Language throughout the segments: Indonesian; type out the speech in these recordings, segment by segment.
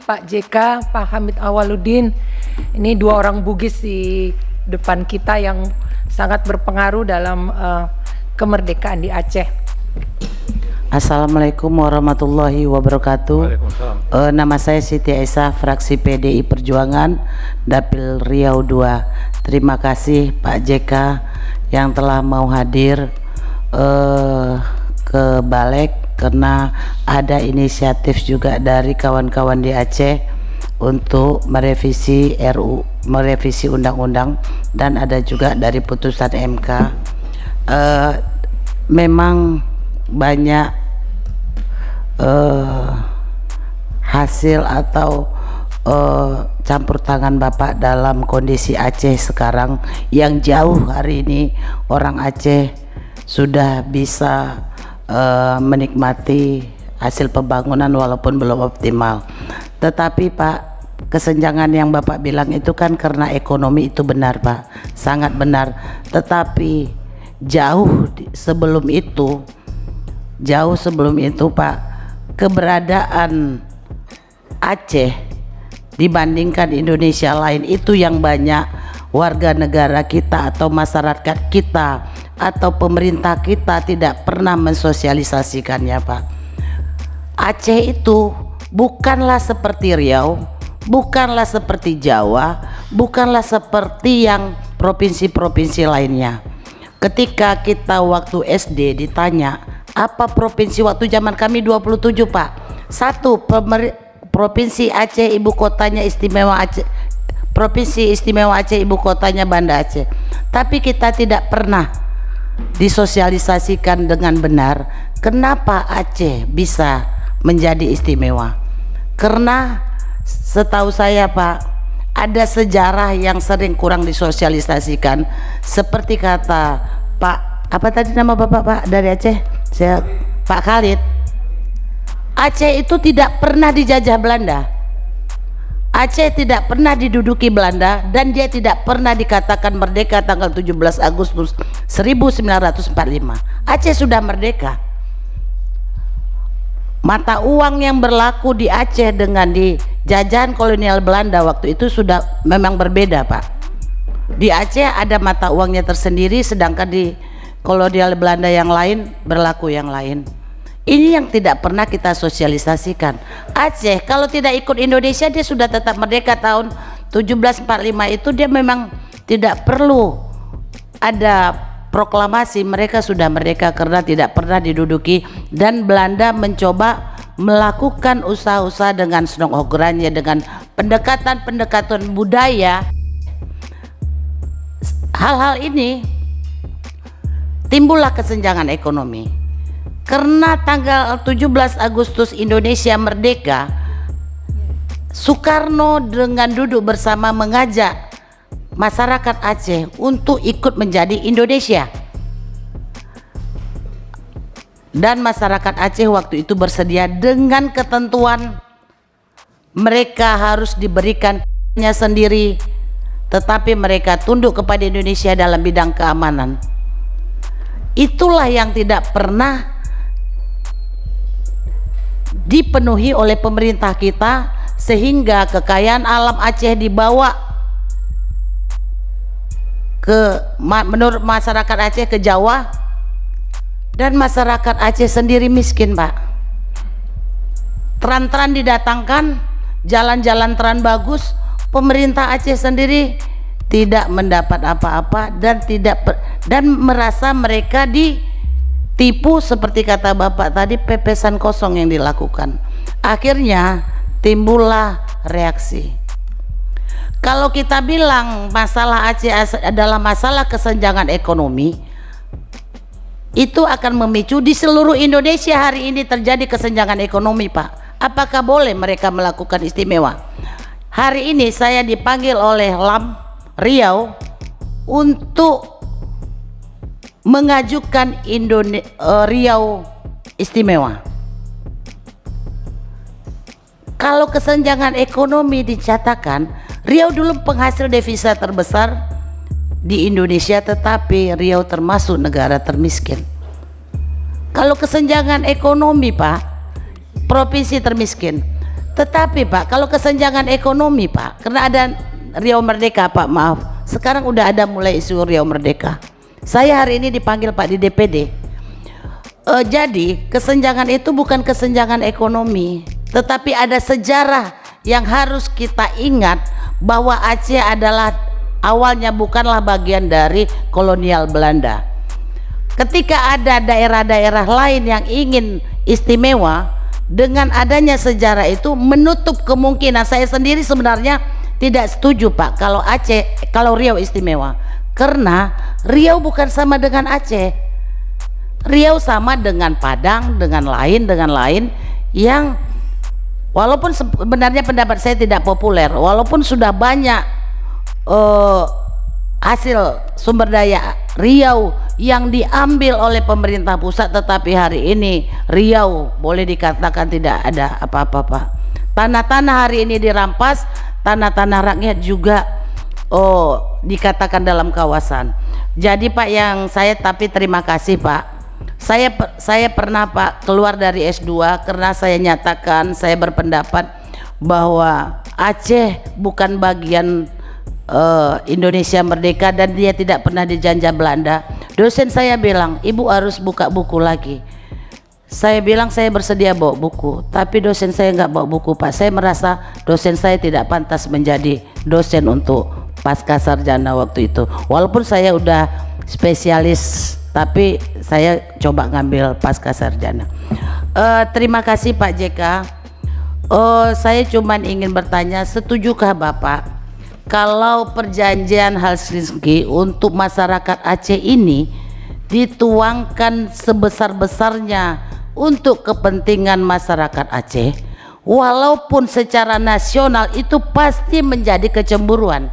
Pak JK, Pak Hamid Awaludin. Ini dua orang Bugis di depan kita yang sangat berpengaruh dalam kemerdekaan di Aceh. Assalamualaikum warahmatullahi wabarakatuh. Nama saya Siti Aisyah, fraksi PDI Perjuangan, Dapil Riau II. Terima kasih Pak JK yang telah mau hadir ke Balek, karena ada inisiatif juga dari kawan-kawan di Aceh untuk merevisi merevisi undang-undang, dan ada juga dari putusan MK. Memang banyak hasil atau campur tangan Bapak dalam kondisi Aceh sekarang yang jauh hari ini orang Aceh sudah bisa menikmati hasil pembangunan walaupun belum optimal. Tetapi Pak, kesenjangan yang Bapak bilang itu kan karena ekonomi, itu benar Pak, sangat benar. Tetapi jauh sebelum itu Pak, keberadaan Aceh dibandingkan Indonesia lain itu yang banyak warga negara kita atau masyarakat kita atau pemerintah kita tidak pernah mensosialisasikannya Pak. Aceh itu bukanlah seperti Riau, bukanlah seperti Jawa, bukanlah seperti yang provinsi-provinsi lainnya. Ketika kita waktu SD ditanya apa provinsi, waktu zaman kami 27 Pak, satu provinsi Aceh ibu kotanya istimewa Aceh, provinsi istimewa Aceh ibu kotanya Banda Aceh. Tapi kita tidak pernah disosialisasikan dengan benar kenapa Aceh bisa menjadi istimewa. Karena setahu saya Pak, ada sejarah yang sering kurang disosialisasikan, seperti kata Pak, apa tadi nama Bapak Pak dari Aceh? Pak Khalid. Aceh itu tidak pernah dijajah Belanda. Aceh tidak pernah diduduki Belanda, dan dia tidak pernah dikatakan merdeka tanggal 17 Agustus 1945. Aceh sudah merdeka. Mata uang yang berlaku di Aceh dengan di jajahan kolonial Belanda waktu itu sudah memang berbeda Pak. Di Aceh ada mata uangnya tersendiri, sedangkan di kolonial Belanda yang lain berlaku yang lain. Ini yang tidak pernah kita sosialisasikan. Aceh kalau tidak ikut Indonesia dia sudah tetap merdeka tahun 1745 itu, dia memang tidak perlu ada proklamasi, mereka sudah merdeka karena tidak pernah diduduki. Dan Belanda mencoba melakukan usaha-usaha dengan senong-ogerannya, dengan pendekatan-pendekatan budaya. Hal-hal ini timbullah kesenjangan ekonomi. Karena tanggal 17 Agustus Indonesia merdeka, Soekarno dengan duduk bersama mengajak masyarakat Aceh untuk ikut menjadi Indonesia. Dan masyarakat Aceh waktu itu bersedia dengan ketentuan mereka harus diberikannya sendiri, tetapi mereka tunduk kepada Indonesia dalam bidang keamanan. Itulah yang tidak pernah dipenuhi oleh pemerintah kita, sehingga kekayaan alam Aceh dibawa menurut masyarakat Aceh ke Jawa, dan masyarakat Aceh sendiri miskin Pak. Tran-tran didatangkan, jalan-jalan tran bagus, pemerintah Aceh sendiri tidak mendapat apa-apa dan merasa mereka ditipu, seperti kata Bapak tadi, pepesan kosong yang dilakukan. Akhirnya timbullah reaksi. Kalau kita bilang masalah Aceh adalah masalah kesenjangan ekonomi, itu akan memicu di seluruh Indonesia hari ini terjadi kesenjangan ekonomi Pak. Apakah boleh mereka melakukan istimewa? Hari ini saya dipanggil oleh LAM Riau untuk mengajukan Riau istimewa. Kalau kesenjangan ekonomi dicatatkan, Riau dulu penghasil devisa terbesar di Indonesia, tetapi Riau termasuk negara termiskin. Kalau kesenjangan ekonomi Pak, provinsi termiskin. Tetapi Pak, kalau kesenjangan ekonomi Pak, karena ada Riau Merdeka Pak, maaf, sekarang udah ada mulai isu Riau Merdeka. Saya hari ini dipanggil Pak di DPD. Jadi kesenjangan itu bukan kesenjangan ekonomi, tetapi ada sejarah yang harus kita ingat bahwa Aceh adalah awalnya bukanlah bagian dari kolonial Belanda. Ketika ada daerah-daerah lain yang ingin istimewa, dengan adanya sejarah itu menutup kemungkinan. Saya sendiri sebenarnya tidak setuju Pak kalau Riau istimewa, karena Riau bukan sama dengan Aceh. Riau sama dengan Padang, dengan lain yang walaupun sebenarnya pendapat saya tidak populer, walaupun sudah banyak hasil sumber daya Riau yang diambil oleh pemerintah pusat, tetapi hari ini Riau boleh dikatakan tidak ada apa-apa Pak. Tanah-tanah hari ini dirampas, tanah-tanah rakyat juga dikatakan dalam kawasan. Jadi Pak, tapi terima kasih Pak. Saya pernah Pak keluar dari S2 karena saya nyatakan, saya berpendapat bahwa Aceh bukan bagian Indonesia merdeka dan dia tidak pernah dijajah Belanda. Dosen saya bilang, ibu harus buka buku lagi. Saya bilang saya bersedia bawa buku, tapi dosen saya nggak bawa buku Pak. Saya merasa dosen saya tidak pantas menjadi dosen untuk pasca sarjana waktu itu. Walaupun saya udah spesialis, tapi saya coba ngambil pasca sarjana. Terima kasih Pak JK. Saya cuman ingin bertanya, setujukah Bapak kalau perjanjian Helsinki untuk masyarakat Aceh ini dituangkan sebesar-besarnya untuk kepentingan masyarakat Aceh, walaupun secara nasional itu pasti menjadi kecemburuan.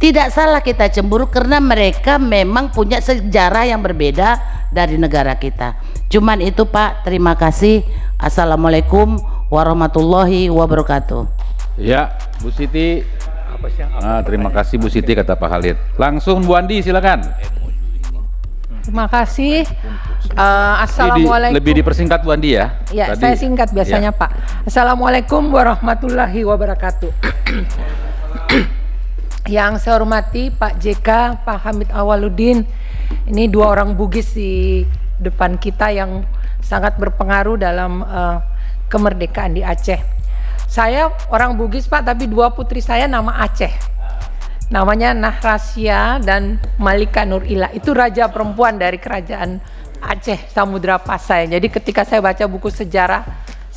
Tidak salah kita cemburu karena mereka memang punya sejarah yang berbeda dari negara kita. Cuman itu Pak, terima kasih. Assalamualaikum warahmatullahi wabarakatuh. Ya, Bu Siti. Terima kasih Bu Siti, kata Pak Khalid. Langsung Bu Andi silakan. Terima kasih. Assalamualaikum. Lebih dipersingkat Bu Andi ya. Ya, saya singkat biasanya ya. Pak. Assalamualaikum warahmatullahi wabarakatuh. Yang saya hormati Pak JK, Pak Hamid Awaludin, ini dua orang Bugis di depan kita yang sangat berpengaruh dalam kemerdekaan di Aceh. Saya orang Bugis Pak, tapi dua putri saya nama Aceh. Namanya Nahrasia dan Malika Nurila. Itu raja perempuan dari kerajaan Aceh Samudra Pasai. Jadi ketika saya baca buku sejarah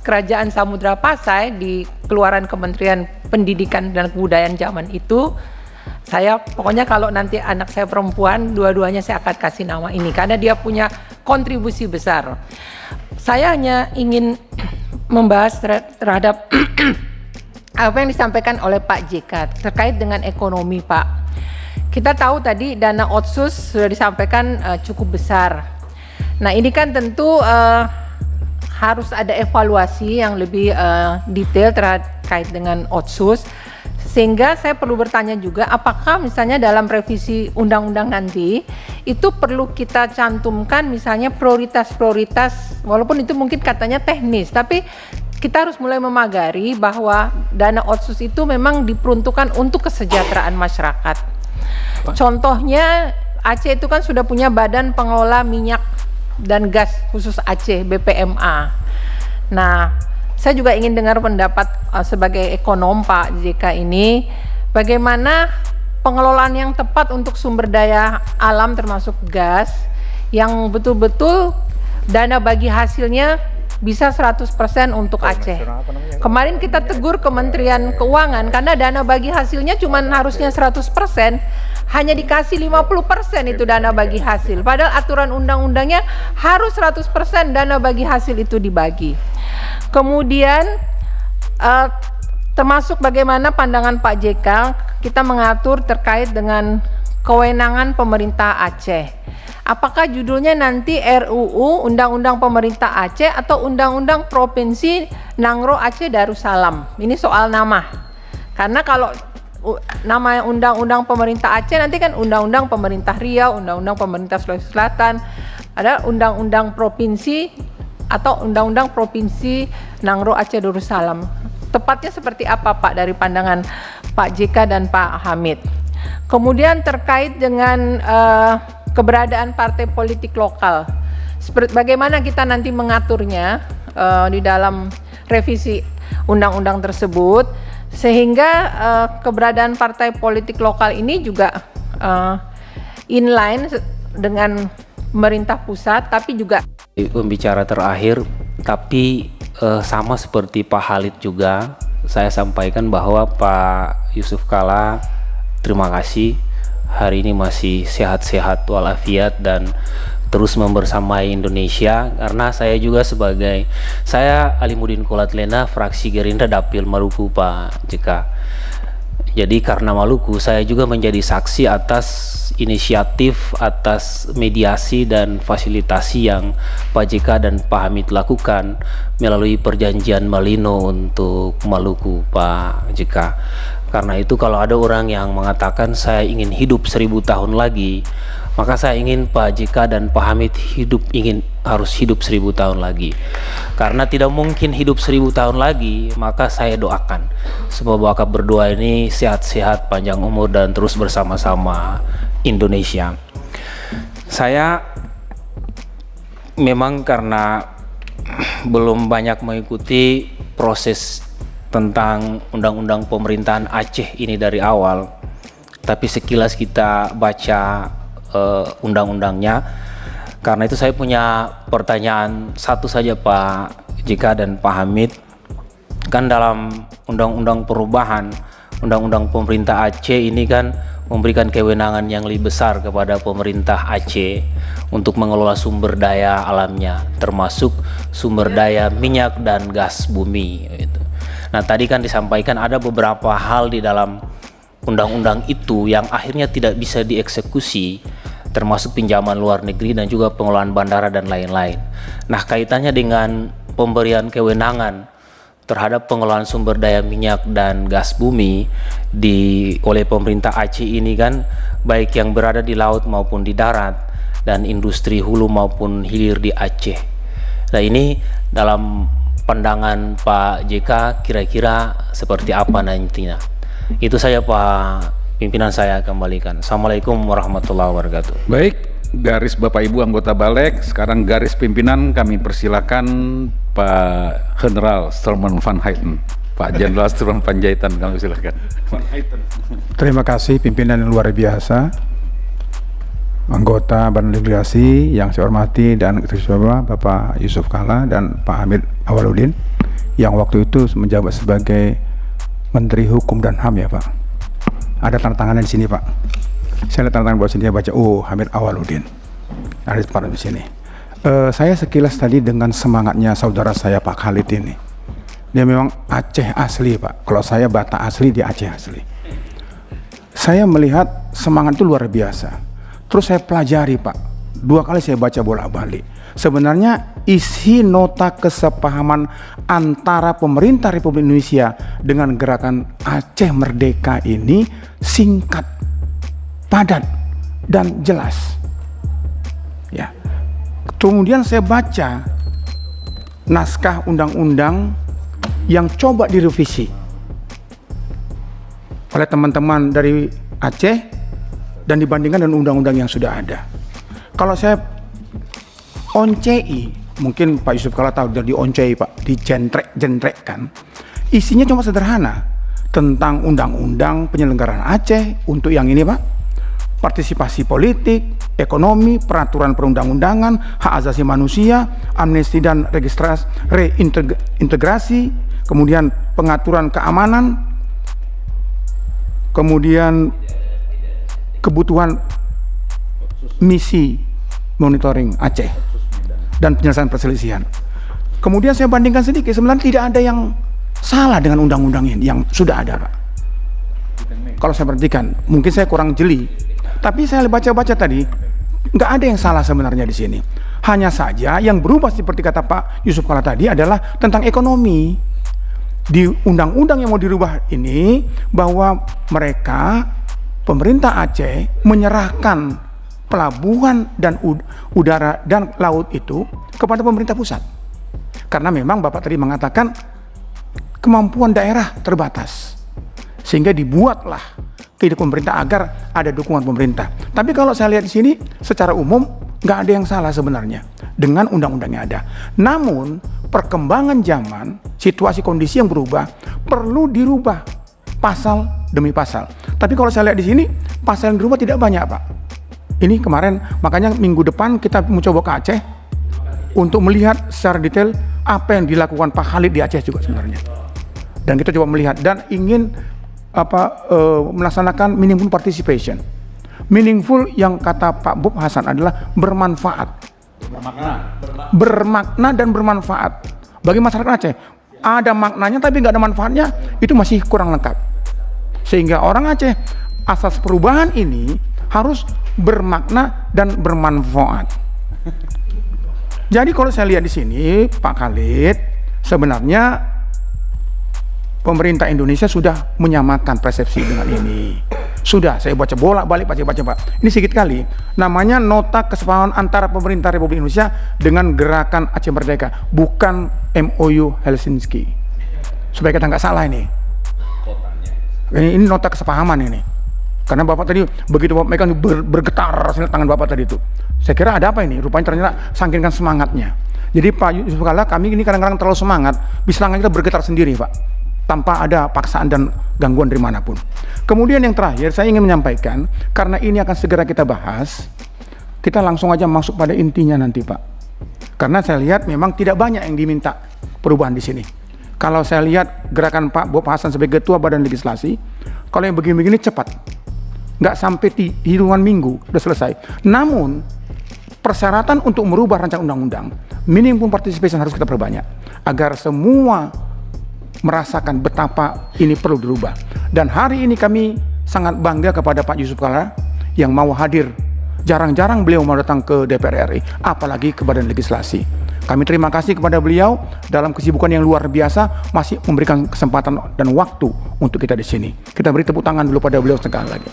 kerajaan Samudra Pasai di keluaran Kementerian Pendidikan dan Kebudayaan zaman itu, saya pokoknya kalau nanti anak saya perempuan, dua-duanya saya akan kasih nama ini karena dia punya kontribusi besar. Saya hanya ingin membahas terhadap apa yang disampaikan oleh Pak JK terkait dengan ekonomi Pak. Kita tahu tadi dana otsus sudah disampaikan cukup besar. Nah ini kan tentu harus ada evaluasi yang lebih detail terkait dengan otsus, sehingga saya perlu bertanya juga apakah misalnya dalam revisi undang-undang nanti itu perlu kita cantumkan misalnya prioritas-prioritas, walaupun itu mungkin katanya teknis, tapi kita harus mulai memagari bahwa dana otsus itu memang diperuntukkan untuk kesejahteraan masyarakat. Contohnya Aceh itu kan sudah punya Badan Pengelola Minyak dan Gas khusus Aceh, BPMA. Nah, saya juga ingin dengar pendapat sebagai ekonom Pak JK ini, bagaimana pengelolaan yang tepat untuk sumber daya alam termasuk gas yang betul-betul dana bagi hasilnya bisa 100% untuk Aceh. Kemarin kita tegur Kementerian Keuangan karena dana bagi hasilnya cuma harusnya 100%, hanya dikasih 50% itu dana bagi hasil. Padahal aturan undang-undangnya harus 100% dana bagi hasil itu dibagi. Kemudian termasuk bagaimana pandangan Pak JK kita mengatur terkait dengan kewenangan pemerintah Aceh. Apakah judulnya nanti RUU Undang-Undang Pemerintah Aceh atau Undang-Undang Provinsi Nangro Aceh Darussalam? Ini soal nama. Karena kalau nama Undang-Undang Pemerintah Aceh nanti kan Undang-Undang Pemerintah Riau, Undang-Undang Pemerintah Sulawesi Selatan, ada Undang-Undang Provinsi atau Undang-Undang Provinsi Nangro Aceh Darussalam. tepatnya seperti apa Pak dari pandangan Pak JK dan Pak Hamid. Kemudian terkait dengan keberadaan partai politik lokal, seperti bagaimana kita nanti mengaturnya di dalam revisi undang-undang tersebut, sehingga keberadaan partai politik lokal ini juga inline dengan pemerintah pusat, tapi juga pembicara terakhir, tapi sama seperti Pak Khalid juga, saya sampaikan bahwa Pak Yusuf Kalla terima kasih hari ini masih sehat-sehat walafiat dan terus membersamai Indonesia, karena saya juga saya Alimuddin Kolatlena, fraksi Gerindra Dapil Maluku Pak JK. Jadi karena Maluku, saya juga menjadi saksi atas inisiatif, atas mediasi dan fasilitasi yang Pak JK dan Pak Hamid lakukan melalui perjanjian Malino untuk Maluku Pak JK. Karena itu kalau ada orang yang mengatakan saya ingin hidup 1000 tahun lagi, maka saya ingin Pak JK dan Pak Hamid harus hidup 1000 tahun lagi. Karena tidak mungkin hidup 1000 tahun lagi, maka saya doakan semoga Bapak berdua ini sehat-sehat, panjang umur dan terus bersama-sama Indonesia. Saya memang karena belum banyak mengikuti proses tentang undang-undang pemerintahan Aceh ini dari awal, tapi sekilas kita baca undang-undangnya. Karena itu saya punya pertanyaan satu saja Pak JK dan Pak Hamid. Kan dalam undang-undang perubahan undang-undang pemerintah Aceh ini kan memberikan kewenangan yang lebih besar kepada pemerintah Aceh untuk mengelola sumber daya alamnya, termasuk sumber daya minyak dan gas bumi gitu. Nah, tadi kan disampaikan ada beberapa hal di dalam undang-undang itu yang akhirnya tidak bisa dieksekusi, termasuk pinjaman luar negeri dan juga pengelolaan bandara dan lain-lain. Nah, kaitannya dengan pemberian kewenangan terhadap pengelolaan sumber daya minyak dan gas bumi oleh pemerintah Aceh ini kan, baik yang berada di laut maupun di darat dan industri hulu maupun hilir di Aceh. Nah, ini dalam pandangan Pak JK kira-kira seperti apa nantinya? Itu saya Pak pimpinan, saya kembalikan. Assalamualaikum warahmatullahi wabarakatuh. Baik, garis Bapak Ibu anggota Balek, sekarang garis pimpinan kami persilakan Pak General Sturman van Hayten. Pak Jenderal Sturman Panjaitan, kami silakan. Terima kasih pimpinan yang luar biasa, anggota Badan Legislasi yang saya hormati dan terutama Bapak Yusuf Kalla dan Pak Hamid Awaludin yang waktu itu menjabat sebagai Menteri Hukum dan HAM ya Pak. Ada tanda tangannya di sini Pak. Saya lihat tanda tangan bawah sini, saya baca Hamid Awaludin. Ada di sini. Saya sekilas tadi dengan semangatnya saudara saya Pak Khalid ini. Dia memang Aceh asli Pak. Kalau saya Batak asli, dia Aceh asli. Saya melihat semangat itu luar biasa. Terus saya pelajari Pak. 2 kali saya baca bolak-balik. Sebenarnya isi nota kesepahaman antara pemerintah Republik Indonesia dengan gerakan Aceh Merdeka ini singkat, padat, dan jelas. Ya. Kemudian saya baca naskah undang-undang yang coba direvisi oleh teman-teman dari Aceh dan dibandingkan dengan undang-undang yang sudah ada. Kalau saya oncei, mungkin Pak Yusuf Kalla tahu, dari oncei Pak, dijentrek-jentrekkan. Isinya cuma sederhana tentang undang-undang penyelenggaraan Aceh untuk yang ini Pak, partisipasi politik, ekonomi, peraturan perundang-undangan, hak asasi manusia, amnesti dan reintegrasi, kemudian pengaturan keamanan, kemudian kebutuhan misi monitoring Aceh dan penyelesaian perselisihan. Kemudian saya bandingkan sedikit, sebenarnya tidak ada yang salah dengan undang-undang ini yang sudah ada Pak. Kalau saya perhatikan, mungkin saya kurang jeli, tapi saya baca-baca tadi nggak ada yang salah sebenarnya di sini. Hanya saja yang berubah seperti kata Pak Yusuf Kalla tadi adalah tentang ekonomi. Di undang-undang yang mau dirubah ini bahwa mereka pemerintah Aceh menyerahkan pelabuhan dan udara dan laut itu kepada pemerintah pusat. Karena memang Bapak tadi mengatakan kemampuan daerah terbatas. Sehingga dibuatlah kehidupan pemerintah agar ada dukungan pemerintah. Tapi kalau saya lihat di sini, secara umum nggak ada yang salah sebenarnya dengan undang-undangnya ada. Namun perkembangan zaman, situasi kondisi yang berubah, perlu dirubah pasal demi pasal. Tapi kalau saya lihat di sini, pasal yang dirubah tidak banyak, Pak. Ini kemarin, makanya minggu depan kita mencoba ke Aceh untuk melihat secara detail apa yang dilakukan Pak Khalid di Aceh juga sebenarnya. Dan kita coba melihat dan ingin melaksanakan minimum participation. Meaningful yang kata Pak Bob Hasan adalah bermanfaat. Bermakna dan bermanfaat. Bagi masyarakat Aceh, ada maknanya tapi nggak ada manfaatnya, itu masih kurang lengkap. Sehingga orang Aceh, asas perubahan ini harus bermakna dan bermanfaat. Jadi kalau saya lihat di sini, Pak Khalid, sebenarnya pemerintah Indonesia sudah menyamakan persepsi dengan ini. Sudah, saya baca bolak-balik, baca. Ini sedikit kali. Namanya nota kesepahaman antara pemerintah Republik Indonesia dengan Gerakan Aceh Merdeka, bukan MOU Helsinki. Supaya kita nggak salah ini. Ini nota kesepahaman ini. Karena Bapak tadi begitu Bapak megang bergetar rasanya tangan Bapak tadi itu. Saya kira ada apa ini? Rupanya ternyata saking semangatnya. Jadi Pak Yusuf Kalla, kami ini kadang-kadang terlalu semangat, bisa tangan kita bergetar sendiri, Pak, tanpa ada paksaan dan gangguan dari manapun. Kemudian yang terakhir, saya ingin menyampaikan, karena ini akan segera kita bahas, kita langsung aja masuk pada intinya nanti, Pak. Karena saya lihat memang tidak banyak yang diminta perubahan di sini. Kalau saya lihat gerakan Pak Bob Hasan sebagai Ketua Badan Legislasi, kalau yang begini-begini cepat, nggak sampai hitungan minggu sudah selesai. Namun persyaratan untuk merubah rancangan undang-undang, minimum participation harus kita perbanyak agar semua merasakan betapa ini perlu dirubah. Dan hari ini kami sangat bangga kepada Pak Yusuf Kalla yang mau hadir. Jarang-jarang beliau mau datang ke DPR RI, apalagi ke Badan Legislasi. Kami terima kasih kepada beliau dalam kesibukan yang luar biasa masih memberikan kesempatan dan waktu untuk kita di sini. Kita beri tepuk tangan dulu pada beliau sekali lagi.